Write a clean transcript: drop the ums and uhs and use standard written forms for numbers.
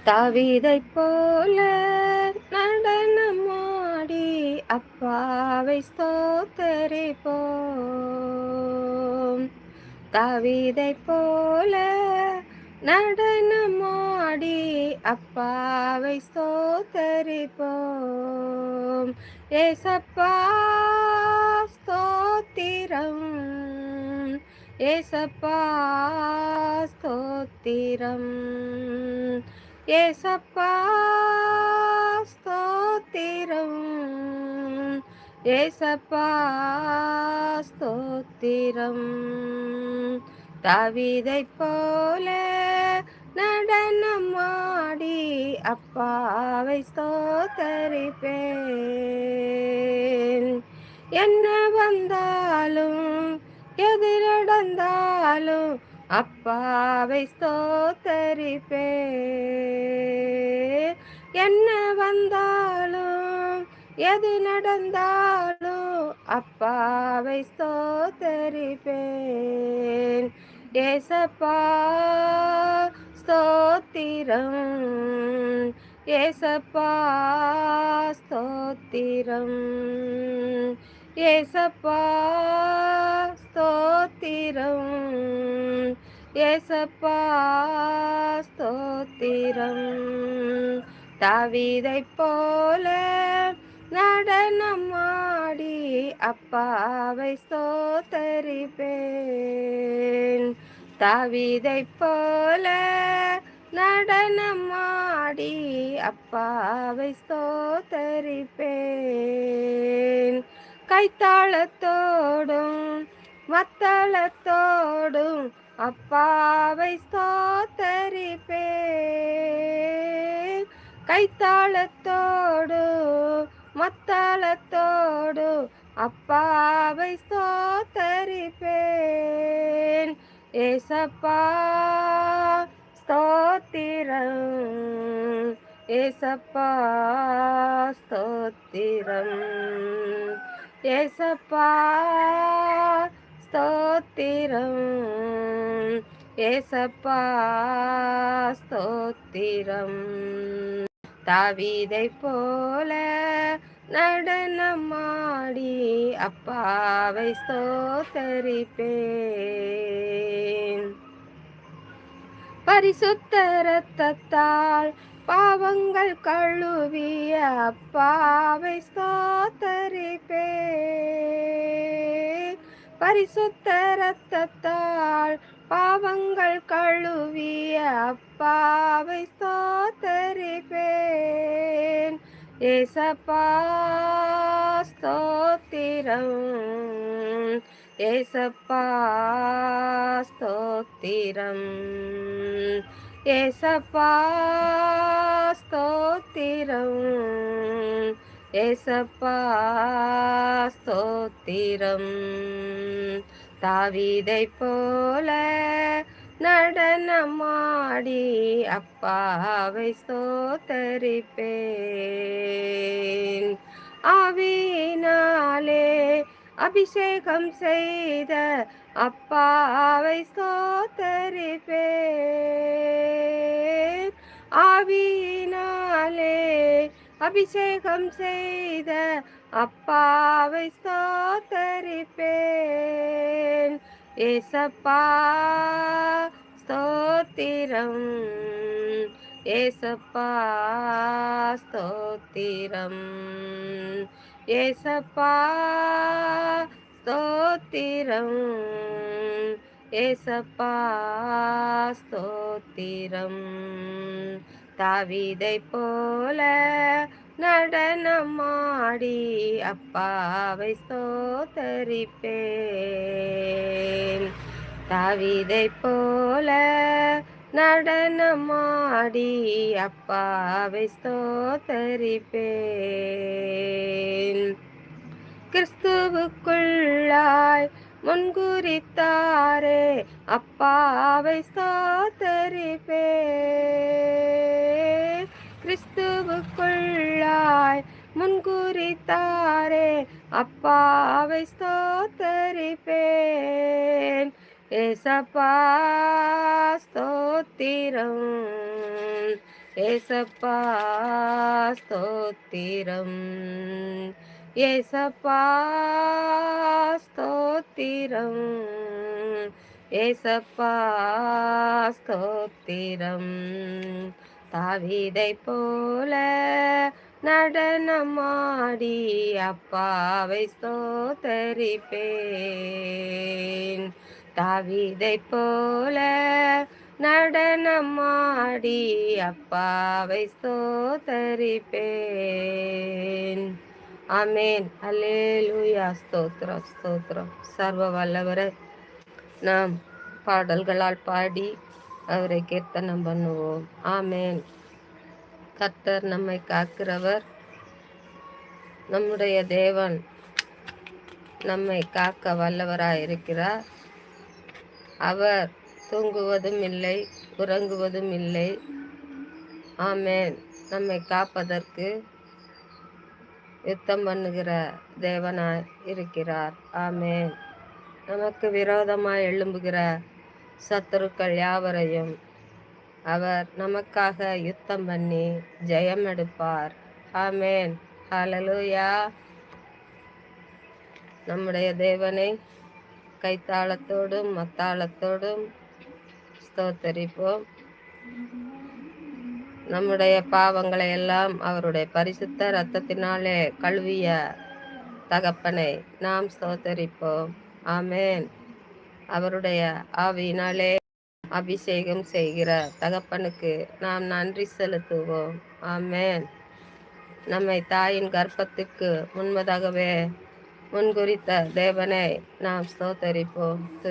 தாவீதைப் போல நடனமாடி அப்பாவை ஸ்தோத்தரிப்போம். தாவீதைப் போல நடனமாடி அப்பாவை ஸ்தோத்தரிப்போம். ஏசப்பா ஸ்தோத்திரம், ஏசப்பா ஸ்தோத்திரம், ஏசப்பா ஸ்தோத்திரம், ஏசப்பா ஸ்தோத்திரம். தாவீதைப் போல நடனமாடி அப்பாவை ஸ்தோத்தரிப்பேன். என்ன வந்தாலும் எது நடந்தாலும் அப்பாவை ஸ்தோத்தரிப்பேன். என்ன வந்தாலும் எது நடந்தாலும் அப்பாவை ஸ்தோத்தரிப்பேன். ஏசப்பா ஸ்தோத்திரம், ஏசப்பா ஸ்தோத்திரம், ஏசப்பா ஸ்தோத்திரம், ஏசப்பா ஸ்தோத்திரம். தாவீதைப் போல நடனமாடி அப்பாவை ஸ்தோத்தரிப்பேன். தாவீதைப் போல நடனமாடி அப்பாவை ஸ்தோத்தரிப்பேன். கைத்தாளத்தோடும் மத்தளத்தோடும் அப்பாவை ஸ்தோத்தரிப்பேன். கைத்தாளத்தோடு மத்தளத்தோடு அப்பாவை ஸ்தோத்தரிப்பேன். ஏசப்பா ஸ்தோத்திரம், ஏசப்பா ஸ்தோத்திரம், ஏசப்பா ஸ்தோத்திரம், ஏசப்பா ஸ்தோத்திரம். தாவீதைப் போல நடனமாடி அப்பாவை ஸ்தோத்தரிப்பேன். பரிசுத்த இரத்தத்தால் பாவங்கள் கழுவிய அப்பாவை ஸ்தோத்தரிப்பேன். பரிசுத்த இரத்தத்தால் பாவங்கள் கழுவிய அப்பாவை ஸ்தோத்தரிப்பேன். ஏசப்பா ஸ்தோத்திரம், ஏசப்பா ஸ்தோத்திரம், ஏசப்பா ஸ்தோத்திரம், ஏசப்பா ஸ்தோத்திரம். தாவீதைப் போல நடனமாடி அப்பாவை ஸ்தோத்தரிப்பேன். ஆவியினாலே அபிஷேகம் செய்த அப்பாவை ஸ்தோத்தரிப்பேன். ஆவியினாலே அபிஷேகம் செய்த அப்பாவை ஸ்தோத்தரிப்பேன். ஏசப்பா ஸ்தோத்திரம், ஏசப்பா ஸ்தோத்திரம், ஏசப்பா ஸ்தோத்திரம், ஏசப்பா ஸ்தோத்திரம். தாவீதைப் போல நடனமாடி அப்பாவை ஸ்தோத்தரிப்பேன். தாவீதைப் போல நடனமாடி அப்பாவை ஸ்தோத்தரிப்பேன். கிறிஸ்துவுக்குள்ளாய் முன்குறித்தாரே அப்பாவை ஸ்தோத்தரிப்பேன். கிறிஸ்துவுக்குள்ளாய் முன்குறித்தாரே அப்பாவை ஸ்தோத்தரிப்பேன். ஏசப்பா ஸ்தோத்திரம், ஏசப்பா ஸ்தோத்திரம். ஏசப்பா ஸ்தோத்திரம். ஏசப்பா ஸ்தோத்திரம். தாவீதைப் போல நடனமாடி அப்பாவை ஸ்தோத்தரிப்பேன். தாவீதைப் போல நடனமாடி அப்பாவை ஸ்தோத்தரிப்பேன். ஆமென். அல்லேலூயா. ஸ்தோத்திரம், ஸ்தோத்திரம். சர்வ வல்லவரை நாம் பாடல்களால் பாடி அவரை கீர்த்தனம் பண்ணுவோம். ஆமென். கர்த்தர் நம்மை காக்கிறவர். நம்முடைய தேவன் நம்மை காக்க வல்லவராயிருக்கிறார். அவர் தூங்குவதும் இல்லை, உறங்குவதும் இல்லை. ஆமென். நம்மை காப்பதற்கு யுத்தம் பண்ணுகிற தேவனாய் இருக்கிறார். ஆமென். நமக்கு விரோதமாய் எழும்புகிற சத்துருக்கள் யாவரையும் அவர் நமக்காக யுத்தம் பண்ணி ஜெயம் எடுப்பார். ஆமென். ஹல்லேலூயா. நம்முடைய தேவனை கைத்தாளத்தோடும் மத்தாளத்தோடும் ஸ்தோத்தரிப்போம். நம்முடைய பாவங்களை எல்லாம் அவருடைய பரிசுத்த இரத்தத்தினாலே கழுவிய தகப்பனை நாம் ஸ்தோத்தரிப்போம். ஆமென். அவருடைய ஆவியினாலே அபிஷேகம் செய்கிற தகப்பனுக்கு நாம் நன்றி செலுத்துவோம். ஆமென். நம்மை தாயின் கர்ப்பத்திற்கு முன்பதாகவே முன்குறித்த தேவனை நாம் ஸ்தோத்தரிப்போம்.